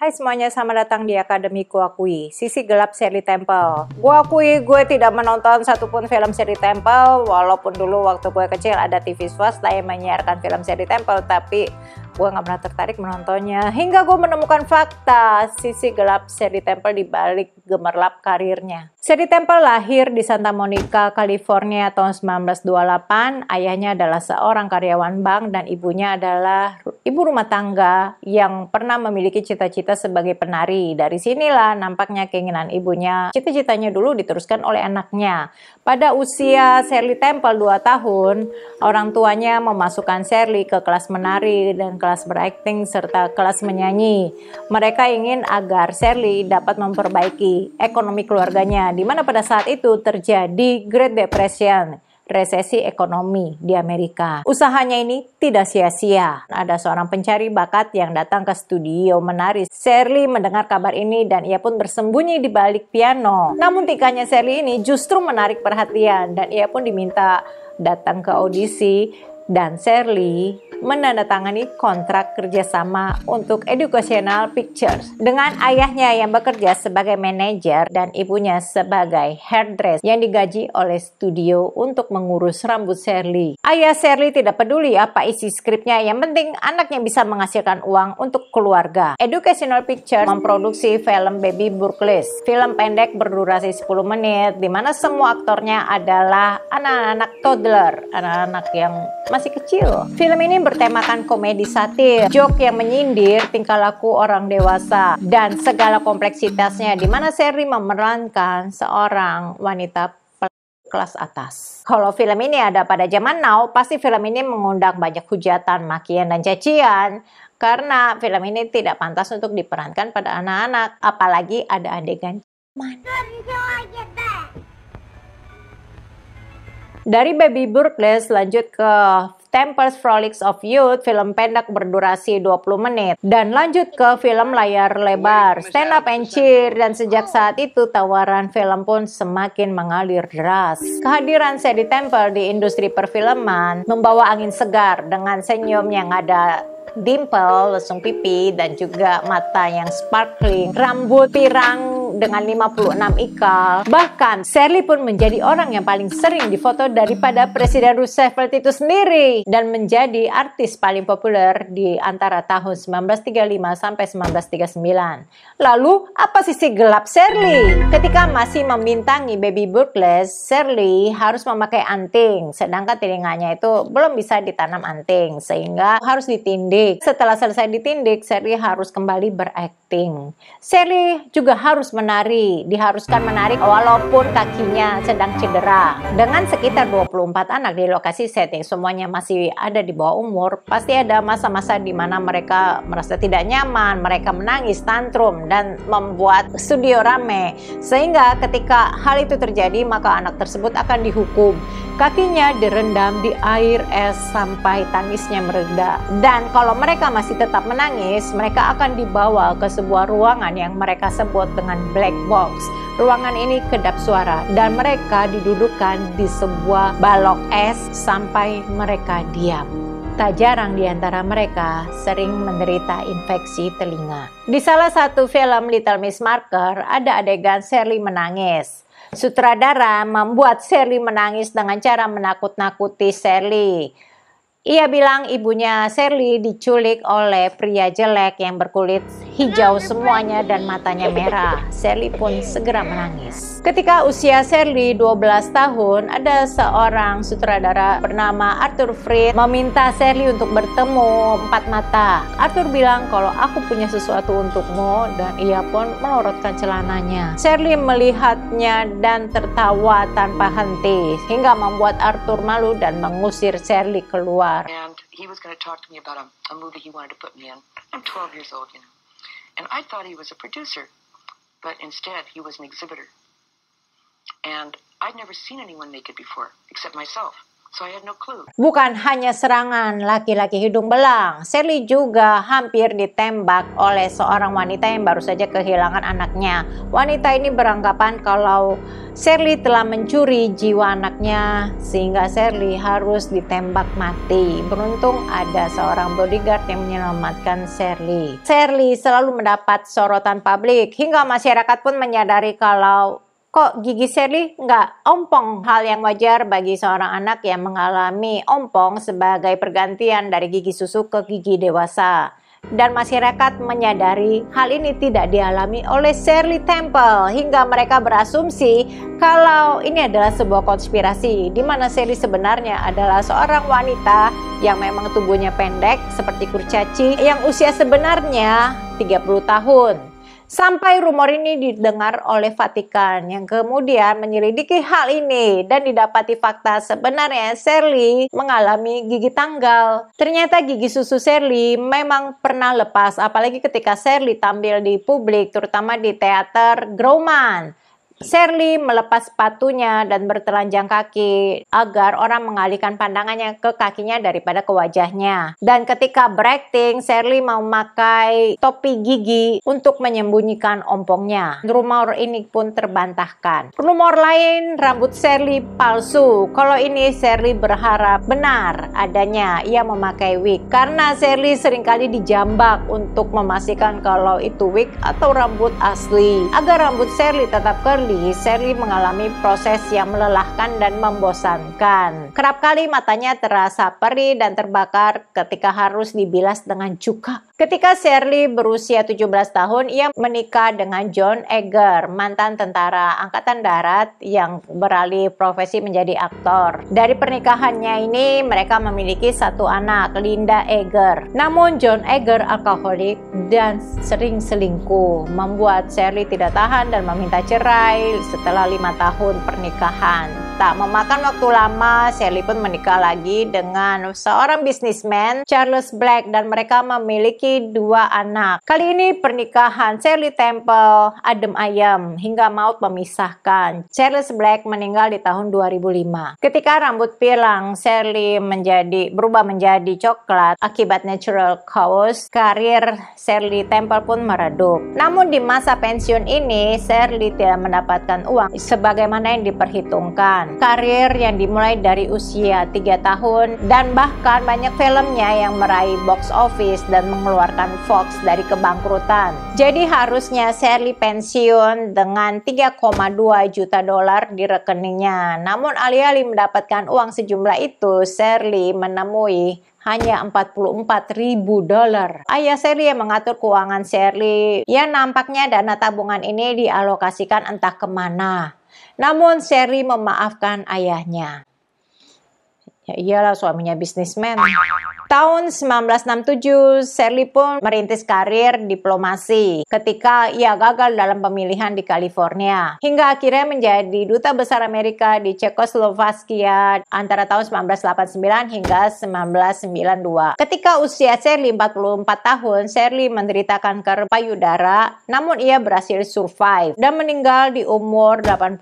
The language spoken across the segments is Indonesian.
Hai semuanya, selamat datang di Akademi Kuakui, sisi gelap Shirley Temple. Gua akui gue tidak menonton satupun film Shirley Temple, walaupun dulu waktu gue kecil ada TV swasta yang menyiarkan film Shirley Temple, tapi gue gak pernah tertarik menontonnya. Hingga gue menemukan fakta sisi gelap Shirley Temple di balik gemerlap karirnya. Shirley Temple lahir di Santa Monica, California tahun 1928. Ayahnya adalah seorang karyawan bank dan ibunya adalah ibu rumah tangga yang pernah memiliki cita-cita sebagai penari. Dari sinilah nampaknya keinginan ibunya, cita-citanya dulu diteruskan oleh anaknya. Pada usia Shirley Temple 2 tahun, orang tuanya memasukkan Shirley ke kelas menari dan kelas berakting serta kelas menyanyi. Mereka ingin agar Shirley dapat memperbaiki ekonomi keluarganya, di mana pada saat itu terjadi Great Depression, resesi ekonomi di Amerika. Usahanya ini tidak sia-sia. Ada seorang pencari bakat yang datang ke studio menari. Shirley mendengar kabar ini dan ia pun bersembunyi di balik piano. Namun tingkahnya Shirley ini justru menarik perhatian dan ia pun diminta datang ke audisi dan Shirley menandatangani kontrak kerjasama untuk Educational Pictures dengan ayahnya yang bekerja sebagai manajer dan ibunya sebagai hairdresser yang digaji oleh studio untuk mengurus rambut Shirley. Ayah Shirley tidak peduli apa isi skripnya, yang penting anaknya bisa menghasilkan uang untuk keluarga. Educational Pictures memproduksi film Baby Burgles, film pendek berdurasi 10 menit di mana semua aktornya adalah anak-anak toddler, anak-anak yang masih kecil. Film ini bertemakan komedi satir, joke yang menyindir tingkah laku orang dewasa dan segala kompleksitasnya, di mana Shirley memerankan seorang wanita kelas atas. Kalau film ini ada pada zaman now, pasti film ini mengundang banyak hujatan, makian, dan cacian karena film ini tidak pantas untuk diperankan pada anak-anak, apalagi ada adegan dari Baby Burgles lanjut ke Temple's Frolics of Youth, film pendek berdurasi 20 menit. Dan lanjut ke film layar lebar, Stand Up and Cheer, dan sejak saat itu tawaran film pun semakin mengalir deras. Kehadiran Shirley Temple di industri perfilman membawa angin segar dengan senyum yang ada dimple, lesung pipi, dan juga mata yang sparkling, rambut pirang dengan 56 ikal. Bahkan Shirley pun menjadi orang yang paling sering difoto daripada Presiden Roosevelt itu sendiri dan menjadi artis paling populer di antara tahun 1935 sampai 1939. Lalu apa sisi gelap Shirley? Ketika masih membintangi Baby Burgles, Shirley harus memakai anting, sedangkan telinganya itu belum bisa ditanam anting sehingga harus ditindik. Setelah selesai ditindik, Shirley harus kembali berakting. Shirley juga harus menari, diharuskan menari walaupun kakinya sedang cedera. Dengan sekitar 24 anak di lokasi setting, semuanya masih ada di bawah umur, pasti ada masa-masa di mana mereka merasa tidak nyaman, mereka menangis, tantrum, dan membuat studio rame. Sehingga ketika hal itu terjadi, maka anak tersebut akan dihukum. Kakinya direndam di air es sampai tangisnya mereda. Dan kalau mereka masih tetap menangis, mereka akan dibawa ke sebuah ruangan yang mereka sebut dengan black box. Ruangan ini kedap suara dan mereka didudukkan di sebuah balok es sampai mereka diam. Tak jarang di antara mereka sering menderita infeksi telinga. Di salah satu film Little Miss Marker ada adegan Shirley menangis. Sutradara membuat Shirley menangis dengan cara menakut-nakuti Shirley. Ia bilang ibunya Shirley diculik oleh pria jelek yang berkulit hijau semuanya dan matanya merah. Shirley pun segera menangis. Ketika usia Shirley 12 tahun, ada seorang sutradara bernama Arthur Freed meminta Shirley untuk bertemu empat mata. Arthur bilang kalau aku punya sesuatu untukmu, dan ia pun melorotkan celananya. Shirley melihatnya dan tertawa tanpa henti hingga membuat Arthur malu dan mengusir Shirley keluar. And he was going to talk to me about a movie he wanted to put me in. I'm 12 years old, And I thought he was a producer, but instead he was an exhibitor. And I'd never seen anyone naked before, except myself. So I had no clue. Bukan hanya serangan laki-laki hidung belang, Shirley juga hampir ditembak oleh seorang wanita yang baru saja kehilangan anaknya. Wanita ini beranggapan kalau Shirley telah mencuri jiwa anaknya sehingga Shirley harus ditembak mati. Beruntung ada seorang bodyguard yang menyelamatkan Shirley. Shirley selalu mendapat sorotan publik hingga masyarakat pun menyadari kalau kok gigi Shirley nggak ompong, hal yang wajar bagi seorang anak yang mengalami ompong sebagai pergantian dari gigi susu ke gigi dewasa. Dan masyarakat menyadari hal ini tidak dialami oleh Shirley Temple hingga mereka berasumsi kalau ini adalah sebuah konspirasi di mana Shirley sebenarnya adalah seorang wanita yang memang tubuhnya pendek seperti kurcaci yang usia sebenarnya 30 tahun. Sampai rumor ini didengar oleh Vatikan yang kemudian menyelidiki hal ini dan didapati fakta sebenarnya Shirley mengalami gigi tanggal. Ternyata gigi susu Shirley memang pernah lepas, apalagi ketika Shirley tampil di publik, terutama di teater Grauman. Shirley melepas sepatunya dan bertelanjang kaki agar orang mengalihkan pandangannya ke kakinya daripada ke wajahnya. Dan ketika berakting, Shirley mau memakai topi gigi untuk menyembunyikan ompongnya. Rumor ini pun terbantahkan. Rumor lain, rambut Shirley palsu. Kalau ini Shirley berharap benar adanya ia memakai wig karena Shirley seringkali dijambak untuk memastikan kalau itu wig atau rambut asli. Agar rambut Shirley tetap curly, Shirley mengalami proses yang melelahkan dan membosankan. Kerap kali matanya terasa perih dan terbakar ketika harus dibilas dengan cuka. Ketika Shirley berusia 17 tahun, ia menikah dengan John Eager, mantan tentara Angkatan Darat yang beralih profesi menjadi aktor. Dari pernikahannya ini, mereka memiliki satu anak, Linda Eager. Namun John Eager alkoholik dan sering selingkuh, membuat Shirley tidak tahan dan meminta cerai setelah 5 tahun pernikahan. Tak memakan waktu lama, Shirley pun menikah lagi dengan seorang bisnismen, Charles Black, dan mereka memiliki 2 anak. Kali ini pernikahan Shirley Temple adem ayem hingga maut memisahkan. Charles Black meninggal di tahun 2005. Ketika rambut pirang Shirley berubah menjadi coklat akibat natural cause, karir Shirley Temple pun meredup. Namun di masa pensiun ini, Shirley tidak mendapatkan uang sebagaimana yang diperhitungkan. Karir yang dimulai dari usia 3 tahun dan bahkan banyak filmnya yang meraih box office dan mengeluarkan Fox dari kebangkrutan. Jadi harusnya Shirley pensiun dengan 3,2 juta dolar di rekeningnya. Namun alih-alih mendapatkan uang sejumlah itu, Shirley menemui hanya 44.000 dolar. Ayah Shirley yang mengatur keuangan Shirley, ya nampaknya dana tabungan ini dialokasikan entah kemana. Namun Shirley memaafkan ayahnya. Ya iyalah, suaminya bisnismen. Tahun 1967, Shirley pun merintis karir diplomasi ketika ia gagal dalam pemilihan di California. Hingga akhirnya menjadi duta besar Amerika di Cekoslovakia antara tahun 1989 hingga 1992. Ketika usia Shirley 44 tahun, Shirley menderita kanker payudara, namun ia berhasil survive dan meninggal di umur 85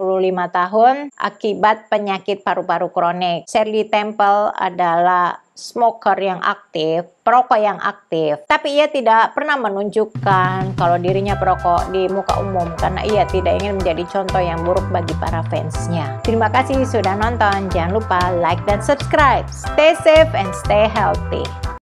tahun akibat penyakit paru-paru kronik. Shirley Temple adalah smoker yang aktif, perokok yang aktif, tapi ia tidak pernah menunjukkan kalau dirinya perokok di muka umum karena ia tidak ingin menjadi contoh yang buruk bagi para fansnya. Terima kasih sudah nonton, jangan lupa like dan subscribe. Stay safe and stay healthy.